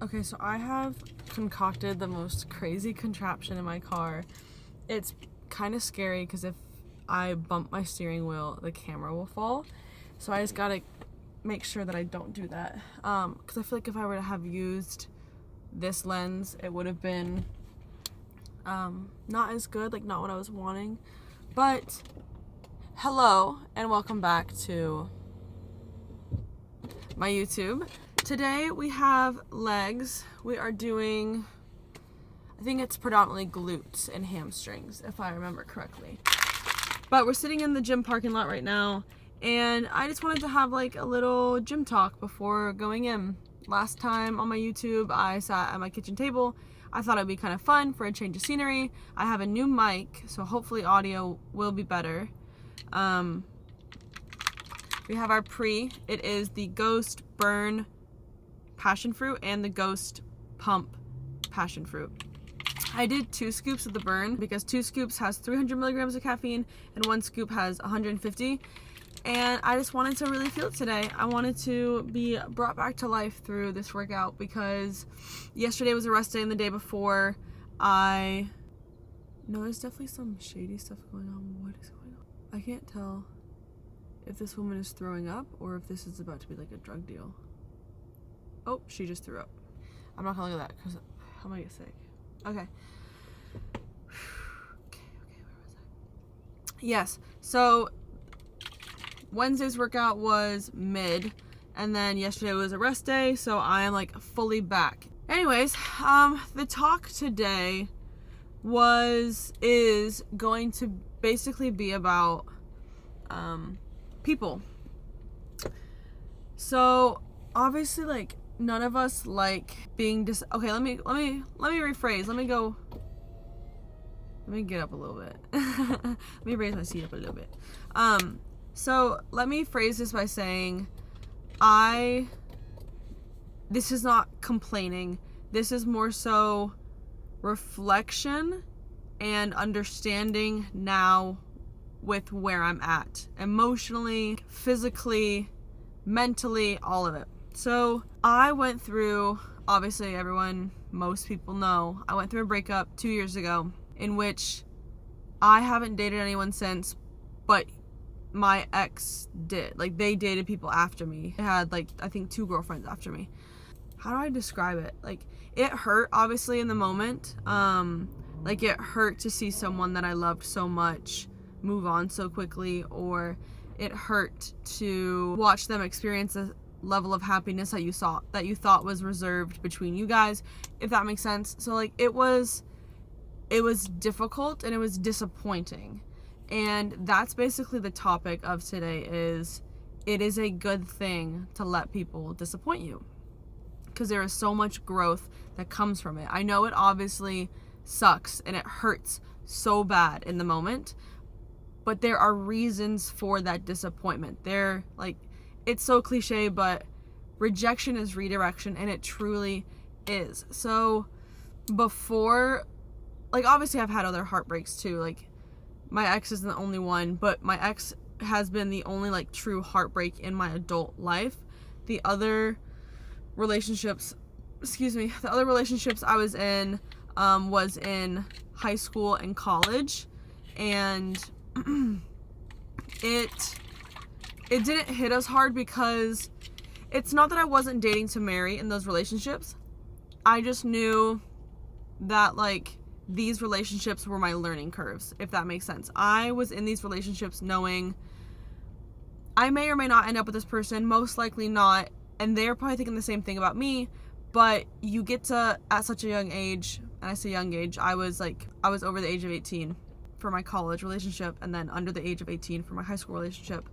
Okay, so I have concocted the most crazy contraption in my car. It's kind of scary because if I bump my steering wheel, the camera will fall. So I just gotta make sure that I don't do that. Because I feel like if I were to have used this lens, it would have been not as good, like not what I was wanting. But hello and welcome back to my YouTube. Today we have legs. We are doing, I think it's predominantly glutes and hamstrings, if I remember correctly. But we're sitting in the gym parking lot right now, and I just wanted to have like a little gym talk before going in. Last time on my YouTube, I sat at my kitchen table. I thought it'd be kind of fun for a change of scenery. I have a new mic, so hopefully audio will be better. We have our pre. It is the Ghost Burn passion fruit and the Ghost Pump passion fruit. I did 2 scoops of the burn because 2 scoops has 300 milligrams of caffeine and 1 scoop has 150. And I just wanted to really feel it today. I wanted to be brought back to life through this workout because yesterday was a rest day and the day before there's definitely some shady stuff going on. What is going on? I can't tell if this woman is throwing up or if this is about to be like a drug deal. Oh, she just threw up. I'm not gonna look at that because I might get sick. Okay. Okay, where was I? Yes, so Wednesday's workout was mid, and then yesterday was a rest day, so I am like fully back. Anyways, the talk today is going to basically be about people. So obviously, like, none of us like being okay, let me rephrase. Let me get up a little bit. Let me raise my seat up a little bit. So let me phrase this by saying this is not complaining. This is more so reflection and understanding now with where I'm at. Emotionally, physically, mentally, all of it. So I went through, obviously most people know, I went through a breakup 2 years ago in which I haven't dated anyone since, but my ex did. Like, they dated people after me. They had like, I think 2 girlfriends after me. How do I describe it? Like, it hurt obviously in the moment. Like, it hurt to see someone that I loved so much move on so quickly, or it hurt to watch them experience a level of happiness that you thought was reserved between you guys, if that makes sense. So like, it was difficult and it was disappointing. And that's basically the topic of today. It is a good thing to let people disappoint you because there is so much growth that comes from it. I know it obviously sucks and it hurts so bad in the moment, but there are reasons for that disappointment. It's so cliche, but rejection is redirection, and it truly is. So before, like, obviously I've had other heartbreaks too. Like, my ex isn't the only one, but my ex has been the only like true heartbreak in my adult life. The other relationships I was in was in high school and college, and it didn't hit us hard because it's not that I wasn't dating to marry in those relationships. I just knew that like these relationships were my learning curves, if that makes sense. I was in these relationships knowing I may or may not end up with this person, most likely not, and they're probably thinking the same thing about me. But you get to, at such a young age, and I say young age, I was over the age of 18 for my college relationship, and then under the age of 18 for my high school relationship.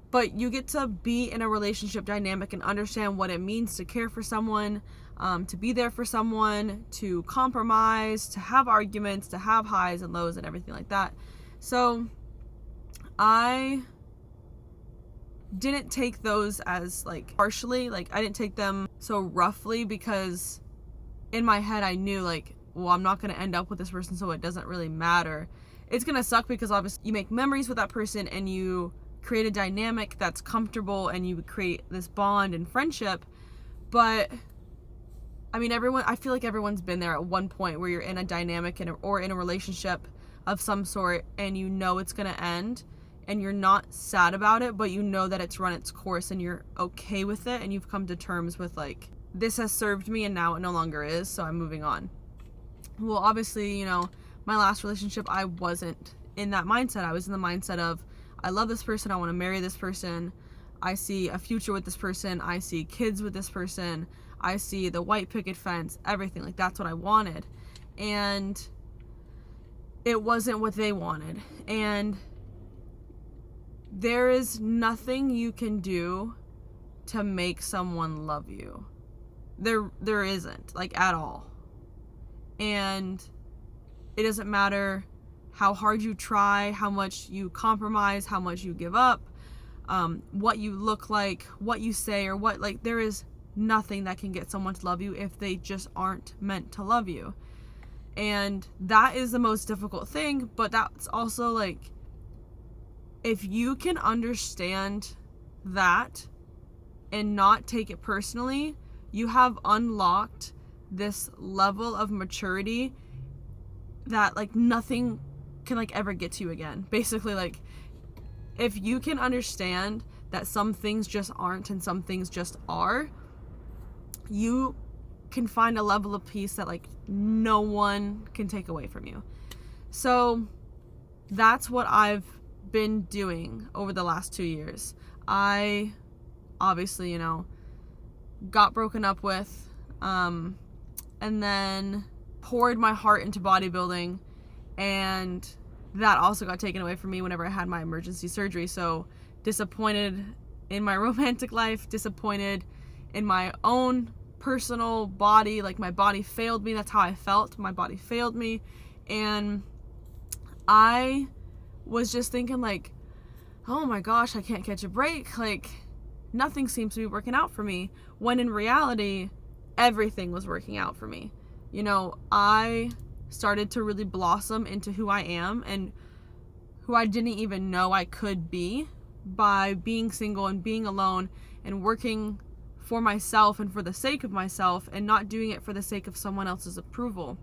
But you get to be in a relationship dynamic and understand what it means to care for someone, to be there for someone, to compromise, to have arguments, to have highs and lows and everything like that. So I didn't take those as like harshly, like I didn't take them so roughly, because in my head I knew like, well, I'm not going to end up with this person, so it doesn't really matter. It's going to suck because obviously you make memories with that person and you create a dynamic that's comfortable and you create this bond and friendship, but I mean, I feel like everyone's been there at one point where you're in a dynamic or in a relationship of some sort, and you know it's going to end, and you're not sad about it, but you know that it's run its course and you're okay with it, and you've come to terms with, like, this has served me and now it no longer is, so I'm moving on. Well, obviously, my last relationship, I wasn't in that mindset. I was in the mindset of, I love this person, I want to marry this person, I see a future with this person, I see kids with this person, I see the white picket fence, everything. Like, that's what I wanted. And it wasn't what they wanted. And there is nothing you can do to make someone love you. There isn't, like, at all. And it doesn't matter how hard you try, how much you compromise, how much you give up, what you look like, what you say, or what, like, there is nothing that can get someone to love you if they just aren't meant to love you. And that is the most difficult thing, but that's also, like, if you can understand that and not take it personally, you have unlocked this level of maturity that, like, nothing can, like, ever get to you again. Basically, like, if you can understand that some things just aren't and some things just are, you can find a level of peace that, like, no one can take away from you. So that's what I've been doing over the last 2 years. I obviously, got broken up with, and then poured my heart into bodybuilding, and that also got taken away from me whenever I had my emergency surgery. So disappointed in my romantic life, disappointed in my own personal body. Like, my body failed me. That's how I felt. My body failed me. And I was just thinking, like, oh my gosh, I can't catch a break. Like, nothing seems to be working out for me. When in reality, everything was working out for me. I started to really blossom into who I am and who I didn't even know I could be by being single and being alone and working for myself and for the sake of myself, and not doing it for the sake of someone else's approval.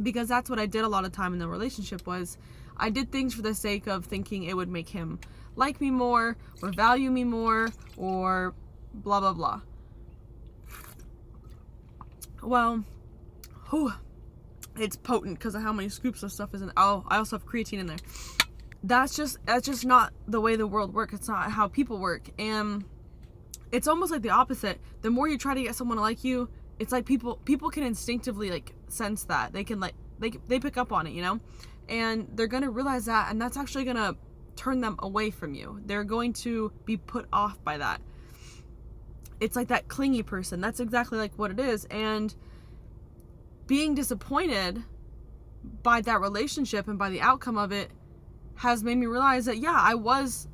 Because that's what I did a lot of time in the relationship, was I did things for the sake of thinking it would make him like me more or value me more or blah blah blah. Well, it's potent because of how many scoops of stuff is in. Oh, I also have creatine in there. That's just not the way the world works. It's not how people work. And it's almost like the opposite. The more you try to get someone to like you, it's like people can instinctively, like, sense that. They can, like, they pick up on it, and they're going to realize that, and that's actually going to turn them away from you. They're going to be put off by that. It's like that clingy person. That's exactly like what it is. And being disappointed by that relationship and by the outcome of it has made me realize that, yeah, I was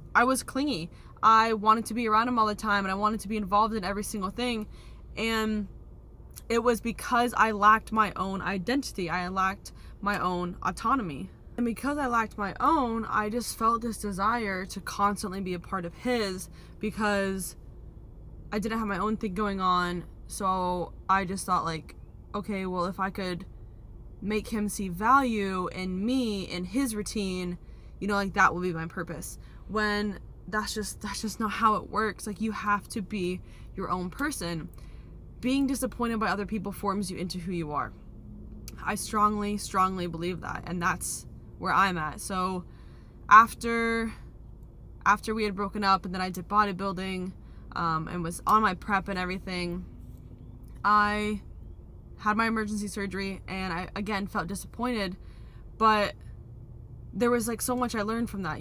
clingy. I wanted to be around him all the time, and I wanted to be involved in every single thing. And it was because I lacked my own identity. I lacked my own autonomy. And because I lacked my own, I just felt this desire to constantly be a part of his, because I didn't have my own thing going on. So I just thought, like, okay, well, if I could make him see value in me, in his routine, like, that will be my purpose. When that's just not how it works. Like, you have to be your own person. Being disappointed by other people forms you into who you are. I strongly, strongly believe that, and that's where I'm at. So after we had broken up, and then I did bodybuilding, and was on my prep and everything, I had my emergency surgery, and I again felt disappointed, but there was, like, so much I learned from that.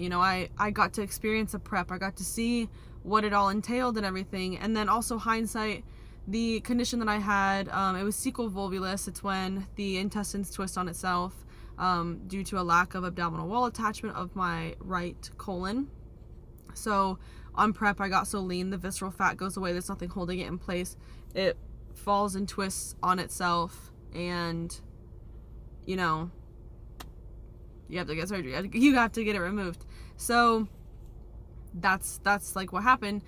I got to experience a prep. I got to see what it all entailed and everything. And then also, hindsight, the condition that I had, it was cecal volvulus. It's when the intestines twist on itself due to a lack of abdominal wall attachment of my right colon. So on prep, I got so lean, the visceral fat goes away. There's nothing holding it in place. It falls and twists on itself, and you have to get surgery. You have to get it removed. So that's like what happened.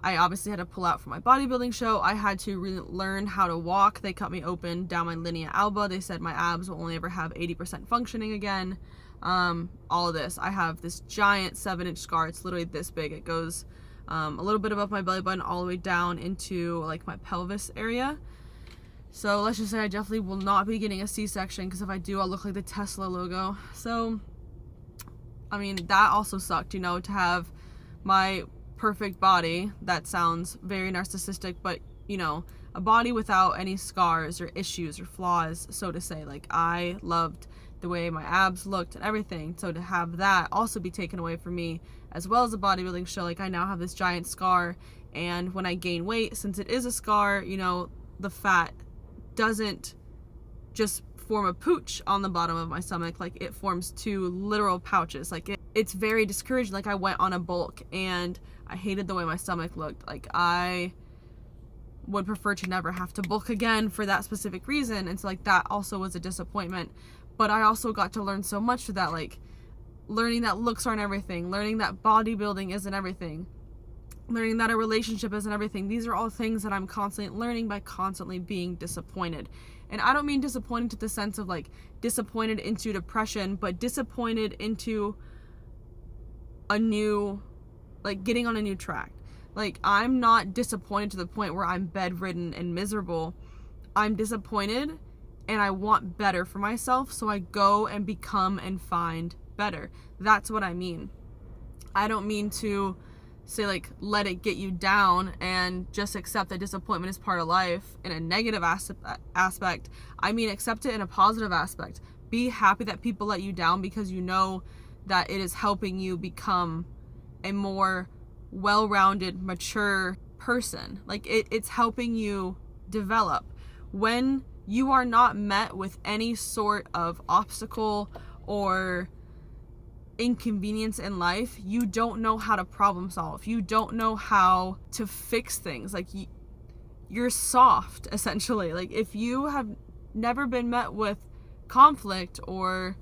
I obviously had to pull out for my bodybuilding show. I had to learn how to walk. They cut me open down my linea alba. They said my abs will only ever have 80% functioning again. All of this. I have this giant 7-inch scar. It's literally this big. It goes a little bit above my belly button all the way down into like my pelvis area. So let's just say I definitely will not be getting a C-section, because if I do, I'll look like the Tesla logo. So, I mean, that also sucked, you know, to have my perfect body. That sounds very narcissistic, but, you know, a body without any scars or issues or flaws, so to say. Like, I loved the way my abs looked and everything. So to have that also be taken away from me, as well as a bodybuilding show, like, I now have this giant scar, and when I gain weight, since it is a scar, you know, the fat doesn't just form a pooch on the bottom of my stomach. Like, it forms 2 literal pouches. Like, it's very discouraging. Like, I went on a bulk and I hated the way my stomach looked. Like, I would prefer to never have to bulk again for that specific reason. And so, like, that also was a disappointment. But I also got to learn so much through that, like, learning that looks aren't everything, learning that bodybuilding isn't everything, learning that a relationship isn't everything. These are all things that I'm constantly learning by constantly being disappointed. And I don't mean disappointed to the sense of like disappointed into depression, but disappointed into a new, like, getting on a new track. Like, I'm not disappointed to the point where I'm bedridden and miserable. I'm disappointed and I want better for myself, so I go and become and find better. That's what I mean. I don't mean to say, like, let it get you down and just accept that disappointment is part of life in a negative aspect. I mean, accept it in a positive aspect. Be happy that people let you down, because you know that it is helping you become a more well-rounded, mature person. Like, it's helping you develop. When you are not met with any sort of obstacle or inconvenience in life, you don't know how to problem solve. You don't know how to fix things. Like, you're soft, essentially. Like, if you have never been met with conflict or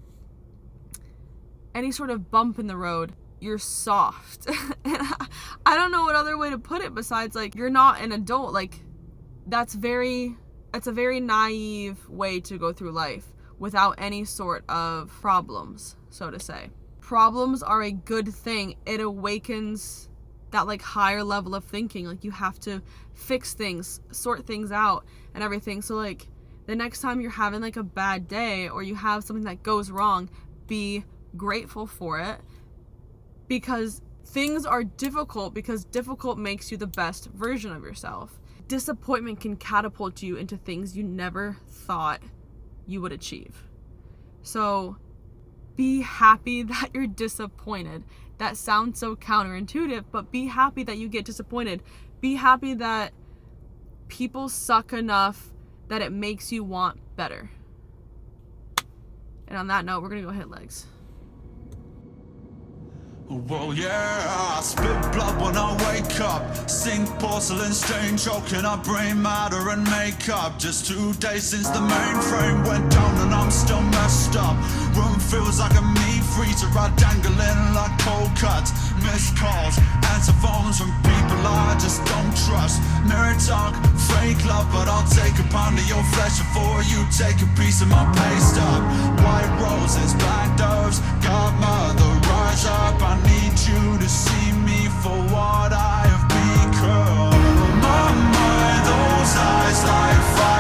any sort of bump in the road, you're soft. And I don't know what other way to put it besides, like, you're not an adult. Like, it's a very naive way to go through life without any sort of problems, so to say. Problems are a good thing. It awakens that, like, higher level of thinking. Like, you have to fix things, sort things out and everything. So, like, the next time you're having, like, a bad day or you have something that goes wrong, be grateful for it, because things are difficult, because difficult makes you the best version of yourself. Disappointment can catapult you into things you never thought you would achieve. So be happy that you're disappointed. That sounds so counterintuitive, but be happy that you get disappointed. Be happy that people suck enough that it makes you want better. And on that note, we're gonna go hit legs. Well, yeah, I spit blood when I wake up. Sink porcelain stain, choking up brain matter and makeup. Just 2 days since the mainframe went down and I'm still messed up. Room feels like a meat freezer, I dangling like cold cuts. Missed calls, answer phones from people I just don't trust. Mirror talk, fake love, but I'll take a pound of your flesh before you take a piece of my pay stub. White roses, black doves, godmother, rise up. I need you to see me for what I have become. My mind, those eyes like fire.